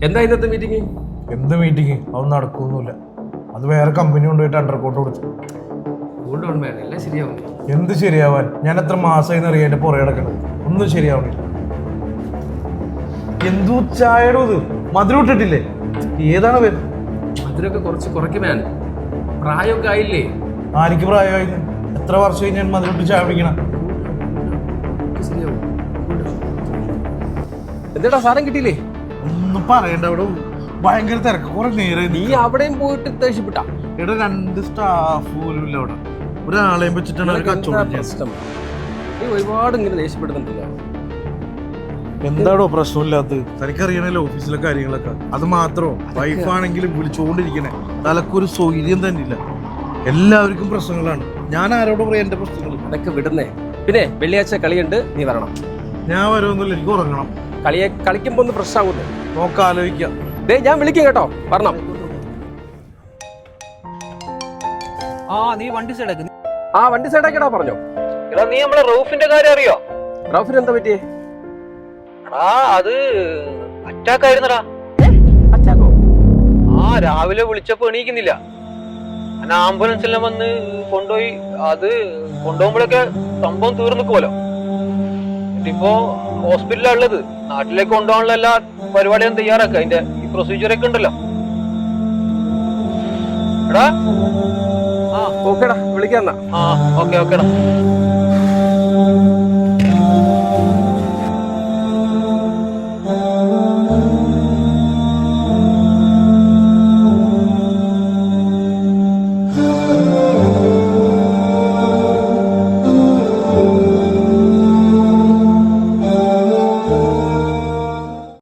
എന്താ ഇന്നത്തെ മീറ്റിംഗ്? എന്ത് മീറ്റിംഗ്? അതൊന്നും നടക്കൊന്നുമില്ല. അത് വേറെ കമ്പനി കൊണ്ടുപോയിട്ട് അണ്ടർകോട്ട് കൊടുത്തു. എല്ലാം ശരിയാവും. എന്ത് ശരിയാവാൻ? ഞാൻ എത്ര മാസമായി അറിയാൻ എന്റെ പുറകെ കിടക്കണം. ഒന്നും ശരിയാവണില്ല. എന്തോ ചായയുടെ ഇത് മധുരം ഇട്ടിട്ടില്ലേ? ഏതാണ് പേര്? മധുരമൊക്കെ കുറച്ച് കുറയ്ക്കുമേ. പ്രായമൊക്കെ ആയില്ലേ? ആർക്ക് പ്രായമായി? എത്ര വർഷമായി ഞാൻ മധുരം ഇട്ട് ചായ പിടിക്കണം? എന്താ സാധനം കിട്ടിയില്ലേ? ഒന്നും പറയണ്ട. അവിടെ ഭയങ്കര തിരക്ക്. കുറെ നേരം നീ അവിടെയും പോയിട്ട് ദേഷ്യപ്പെട്ട? ഇവിടെ 2 സ്റ്റാഫ് പോലും ഇല്ല. അവിടെ ഒരാളെയും വെച്ചിട്ടാണ് കച്ചവടം. നീ ഒരുപാട് ഇങ്ങനെ ദേഷ്യപ്പെടുന്നുണ്ടല്ലോ. എന്താണോ പ്രശ്നമില്ലാത്തത്? തനിക്കറിയണല്ലോ ഓഫീസിലെ കാര്യങ്ങളൊക്കെ. അത് മാത്രമോ, വൈഫാണെങ്കിലും വിളിച്ചുകൊണ്ടിരിക്കണേ. തലക്കൊരു സൗകര്യം തന്നെ ഇല്ല. എല്ലാവർക്കും പ്രശ്നങ്ങളാണ്. ഞാൻ ആരോടും പറയാം എന്റെ പ്രശ്നങ്ങൾ. അതൊക്കെ വിടുന്നേ. പിന്നെ വെള്ളിയാഴ്ച കളിയുണ്ട്, നീ വരണം. ഞാൻ വരുമൊന്നുമില്ല, എനിക്ക് ഉറങ്ങണം. കളിക്കുമ്പോ ഒന്ന് ഫ്രഷ് ആകുന്നു. നോക്കാം, ആലോചിക്കാം. ഞാൻ വിളിക്കും കേട്ടോ, വരണം. നീ വണ്ടി സൈഡാക്ക്. വണ്ടി സൈഡാക്കിടാ പറഞ്ഞോ. എടാ നീ നമ്മളെ റൌഫിന്റെ കാര്യം അറിയോ? റൌഫിന് എന്താ പറ്റിയേ? അത് അറ്റാക്ക് ആയിരുന്നടാ. അറ്റാക്കോ? രാവിലെ വിളിച്ചപ്പോ എണീക്കുന്നില്ല. ഞാൻ ആംബുലൻസെല്ലാം വന്ന് കൊണ്ടുപോയി. അത് കൊണ്ടുപോകുമ്പോഴൊക്കെ സംഭവം തീർന്നിക്കുമല്ലോ. ഇപ്പൊ ഹോസ്പിറ്റലിലാണ് ഉള്ളത്. നാട്ടിലേക്ക് കൊണ്ടുപോകാനുള്ള എല്ലാ പരിപാടിയും തയ്യാറാക്കുക. അതിന്റെ ഈ പ്രൊസീജിയറൊക്കെ ഉണ്ടല്ലോ. എടാ ഓക്കേടാ, വിളിക്കാം. ഓക്കേടാ.